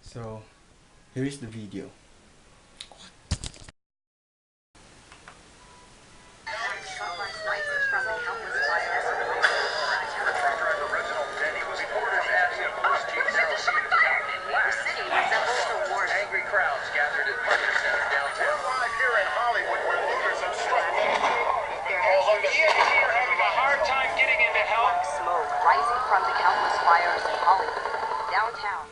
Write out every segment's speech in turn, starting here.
So here is the video. Angry crowds gathered at Parker Center downtown. We're live here in Hollywood where looters obstruct. EMT are having a hard time getting into help. Smoke rising from the countless fires in Hollywood, downtown.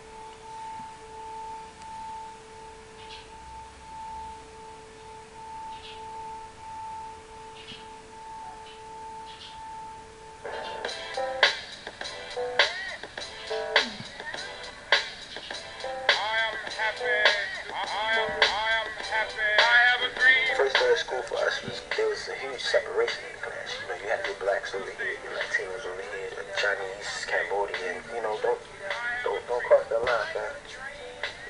First day of school for us there was a huge separation in the class. You know, you had your blacks over here, your Latinos over here, the Chinese, Cambodian. You know, don't cross that line, man.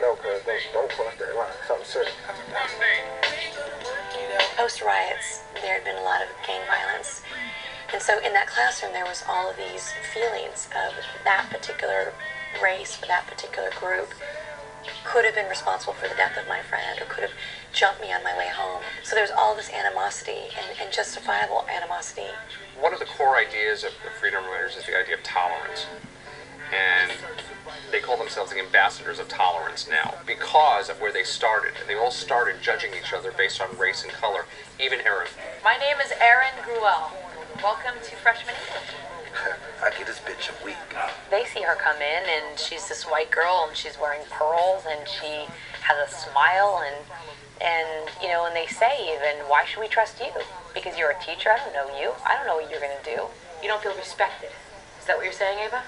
No, cuz don't cross that line. Something serious. Post riots, there had been a lot of gang violence. And so in that classroom, there was all of these feelings of that particular race, or that particular group, could have been responsible for the death of my friend, or could have jumped me on my way home. So there's all this animosity, and justifiable animosity. One of the core ideas of freedom riders is the idea of tolerance. And they call themselves the ambassadors of tolerance now because of where they started. And they all started judging each other based on race and color, even Erin. My name is Erin Gruel. Welcome to Freshman English. I get this bitch a week. They see her come in, and she's this white girl, and she's wearing pearls, and she has a smile, and you know, and they say even, why should we trust you? Because you're a teacher, I don't know you. I don't know what you're going to do. You don't feel respected. Is that what you're saying, Ava?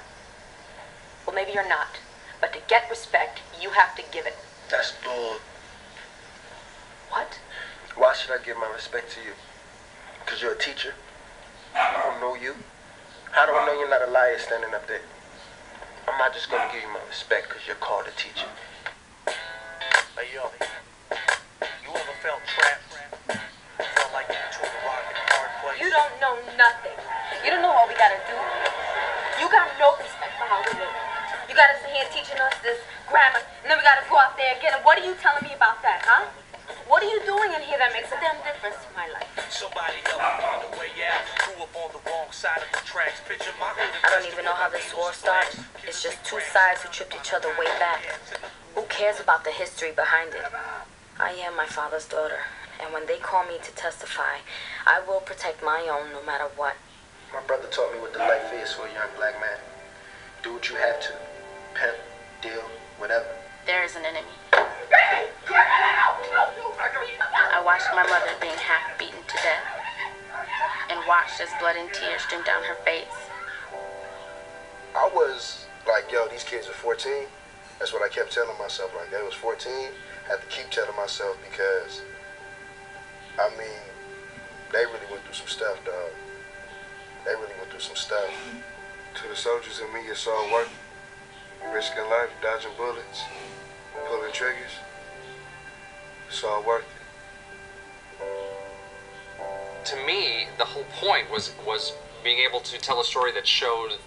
Well, maybe you're not. But to get respect, you have to give it. That's bull. What? Why should I give my respect to you? Because you're a teacher? I don't know you. How do I know you're not a liar standing up there? I'm not just gonna give you my respect because you're called a teacher. Hey, yo. You ever felt trapped? Felt like you took a rock in a hard place? You don't know nothing. You don't know what we gotta do. You got no respect for how we live. You gotta sit here teaching us this grammar, and then we gotta go out there and get it. What are you telling me about that, huh? What are you doing in here that makes a damn difference in my life? Somebody help me find a way out. Grew up on the wrong side of the tracks. Picture my hood. I don't even know how this war started. It's just two sides who tripped each other way back. Who cares about the history behind it? I am my father's daughter, and when they call me to testify, I will protect my own no matter what. My brother taught me what the life is for a young black man. Do what you have to. Pimp, deal, whatever. There is an enemy. I watched my mother being half beaten to death, and watched as blood and tears streamed down her face. I was like, yo, these kids are 14. That's what I kept telling myself. Like, they was 14. I had to keep telling myself because, I mean, they really went through some stuff, dog. They really went through some stuff. To the soldiers and me, it's all worth it. Risking life, dodging bullets, pulling triggers. It's all worth it. To me, the whole point was being able to tell a story that showed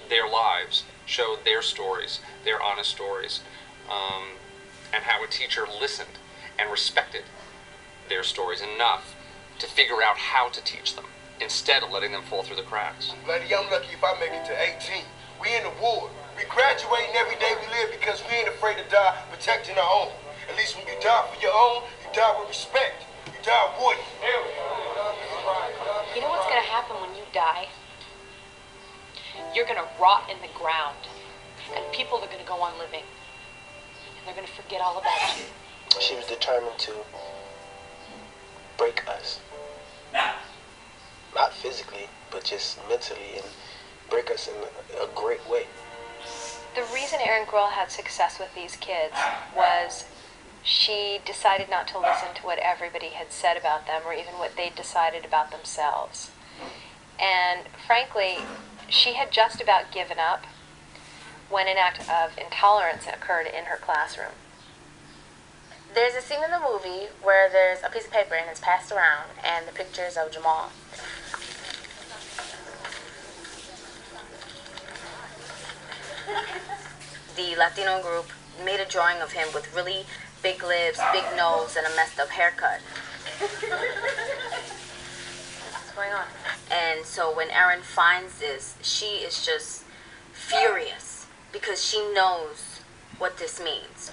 their lives, showed their stories, their honest stories, and how a teacher listened and respected their stories enough to figure out how to teach them, instead of letting them fall through the cracks. Lady, I'm lucky if I make it to 18. We in the war. We graduating every day we live because we ain't afraid to die protecting our own. At least when you die for your own, you die with respect. You die with it. You know what's gonna happen when you die? You're gonna rot in the ground, and people are gonna go on living, and they're gonna forget all about you. She was determined to break us. Not physically, but just mentally, and break us in a great way. The reason Erin Gruel had success with these kids was she decided not to listen to what everybody had said about them or even what they decided about themselves. And frankly, she had just about given up when an act of intolerance occurred in her classroom. There's a scene in the movie where there's a piece of paper and it's passed around, and the pictures of Jamal. the Latino group made a drawing of him with really big lips, big nose, and a messed up haircut. What's going on? And so when Erin finds this, she is just furious because she knows what this means.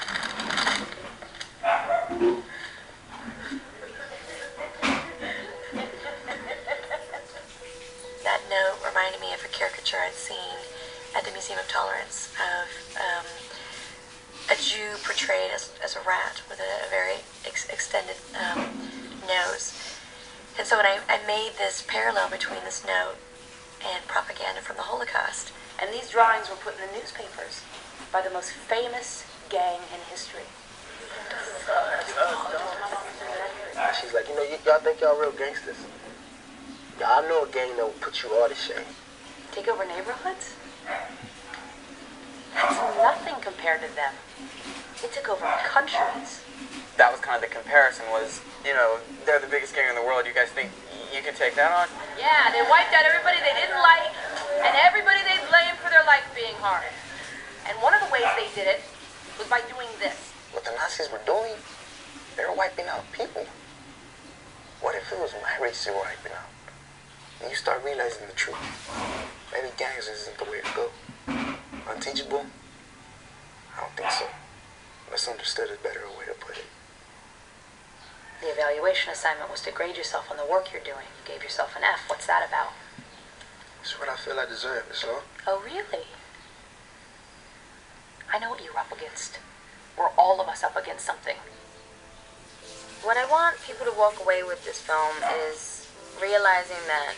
That note reminded me of a caricature I'd seen at the Museum of Tolerance of a Jew portrayed as a rat with a very extended nose. And so when I made this parallel between this note and propaganda from the Holocaust. And these drawings were put in the newspapers by the most famous gang in history. She's like, you know, y'all think y'all real gangsters. Y'all know a gang that will put you all to shame. Take over neighborhoods? That's nothing compared to them. They took over countries. That was kind of the comparison was, you know, they're the biggest gang in the world. You guys think you can take that on? Yeah, they wiped out everybody they didn't like and everybody they blamed for their life being hard. And one of the ways they did it was by doing this. What the Nazis were doing, they were wiping out people. What if it was my race they were wiping out? And you start realizing the truth. Maybe gangs isn't the way to go. Unteachable? I don't think so. Misunderstood is better a way to put it. The evaluation assignment was to grade yourself on the work you're doing. You gave yourself an F. What's that about? It's what I feel I deserve, that's all. Oh, really? I know what you're up against. We're all of us up against something. What I want people to walk away with this film is realizing that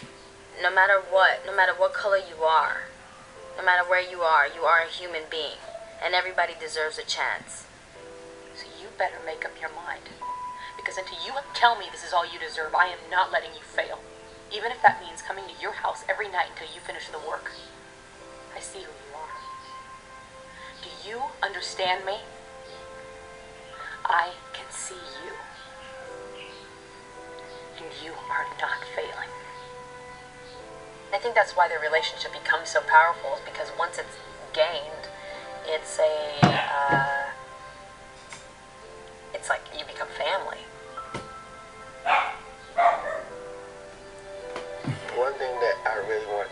no matter what color you are, no matter where you are a human being, and everybody deserves a chance. So you better make up your mind. Because until you tell me this is all you deserve, I am not letting you fail. Even if that means coming to your house every night until you finish the work. I see who you are. Do you understand me? I can see you. And you are not failing. I think that's why the relationship becomes so powerful, is because once it's gained, it's it's like you become family. One thing that I really want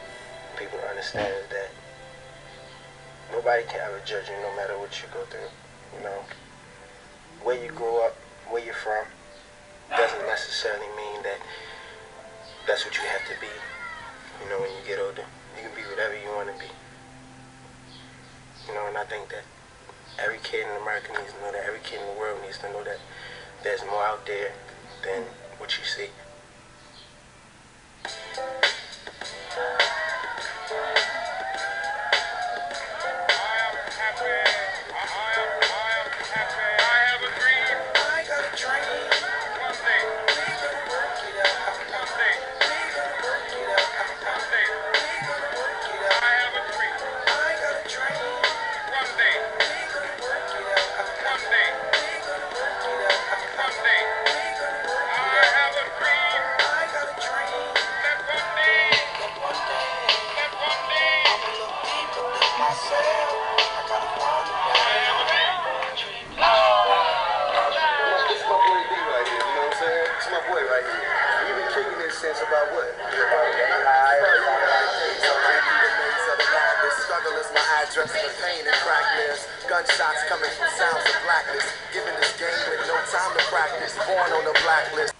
people to understand is that nobody can ever judge you no matter what you go through. You know, where you grow up, where you're from, doesn't necessarily mean that that's what you have to be. You know, when you get older, you can be whatever you want to be. You know, and I think that every kid in America needs to know that. Every kid in the world needs to know that there's more out there than what you see. About what? Struggle is my address for pain and crackness. Gunshots coming from sounds of blackness. Given this game with no time to practice. Born on the blacklist.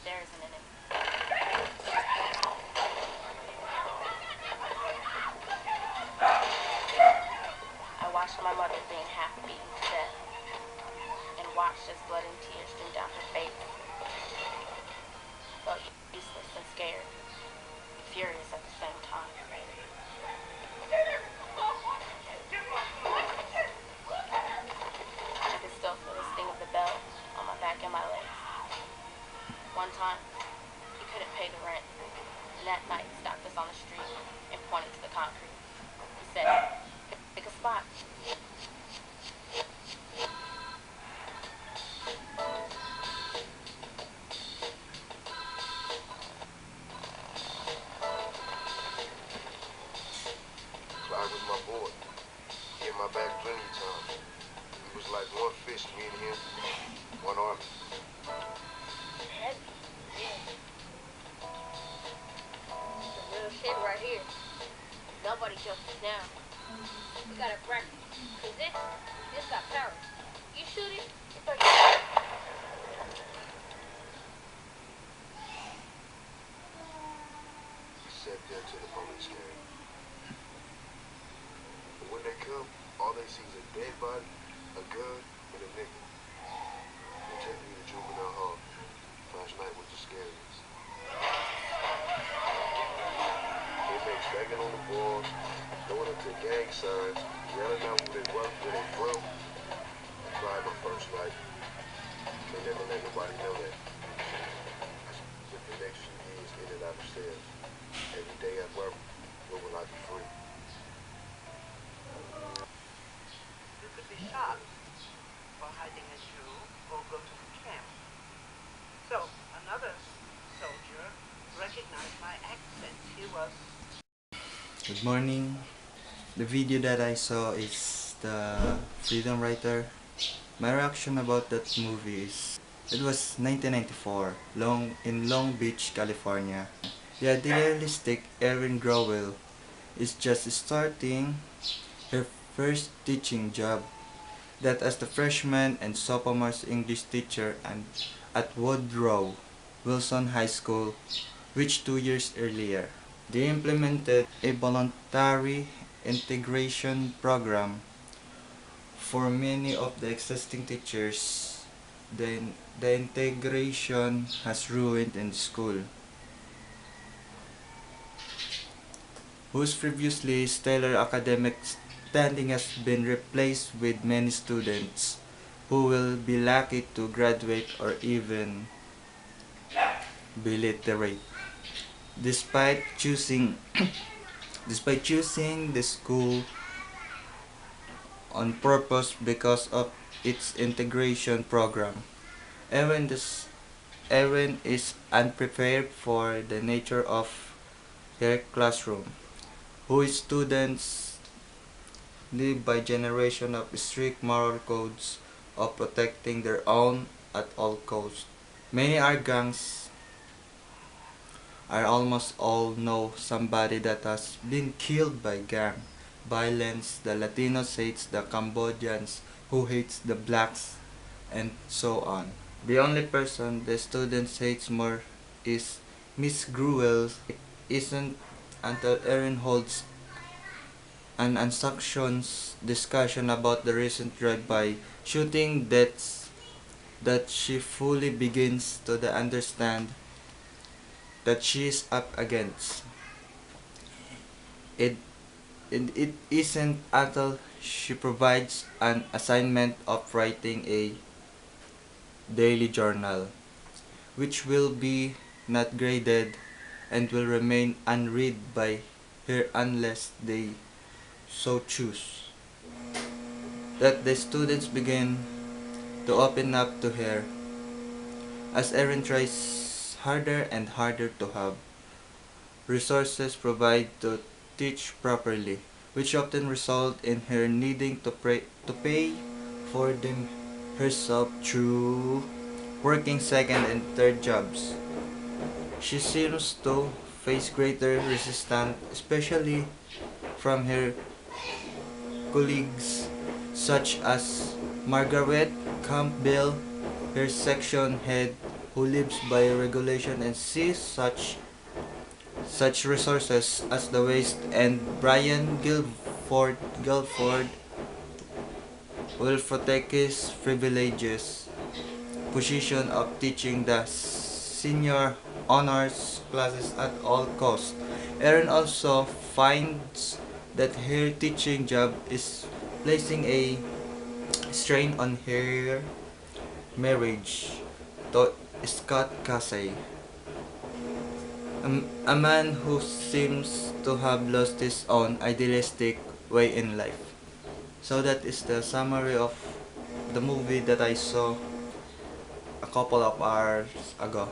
There isn't any. I watched my mother being half beaten to death, and watched as blood and tears streamed down her face. Felt useless and scared, furious at the same time. I could still feel the sting of the bell on my back and my legs. One time, he couldn't pay the rent, and that night he stopped us on the street and pointed to the concrete. He said, "Pick a spot." Clyde was my boy. He had my back plenty of times. It was like one fist, me and him, one army. Little shit right here. Nobody jumps us down. We gotta practice. Cause this got power. You shoot it, it's like Sat there till the police came. And when they come, all they see is a dead body, a gun, and a nigga. They take me to juvenile hall. Last night was the scariest. Inmates banging on the walls, going up to gang signs, yelling out who they work, where they from. I tried my first life. They never let nobody know that. I spent the next few years in and out of cells. Every day at work, when will I be free? You could be shot for hiding a Jew or go to the camp. So, another soldier recognized my accent. He was... Good morning. The video that I saw is the Freedom Writer. My reaction about that movie is it was 1994, in Long Beach, California. The idealistic Erin Growell is just starting her first teaching job, that as the freshman and sophomore English teacher at Woodrow Wilson High School, which 2 years earlier. They implemented a voluntary integration program for many of the existing teachers. The integration has ruined in the school, whose previously stellar academic standing has been replaced with many students who will be lucky to graduate or even be literate. Despite choosing the school on purpose because of its integration program, Erin is unprepared for the nature of her classroom, whose students live by generation of strict moral codes of protecting their own at all costs. Many are gangs. I almost all know somebody that has been killed by gang violence. The Latinos hates the Cambodians, who hates the blacks, and so on. The only person the students hates more is Miss Gruel. It isn't until Erin holds an unsanctioned discussion about the recent drive-by shooting deaths that she fully begins to understand that she is up against. It isn't until she provides an assignment of writing a daily journal, which will be not graded and will remain unread by her unless they so choose, that the students begin to open up to her as Erin tries harder and harder to have resources provided to teach properly, which often result in her needing to pay for them herself through working second and third jobs. She seems to face greater resistance, especially from her colleagues such as Margaret Campbell, her section head, who lives by regulation and sees such resources as the waste, and Brian Guilford will protect his privileges position of teaching the senior honors classes at all costs. Erin also finds that her teaching job is placing a strain on her marriage to Scott Casey, a man who seems to have lost his own idealistic way in life. So that is the summary of the movie that I saw a couple of hours ago.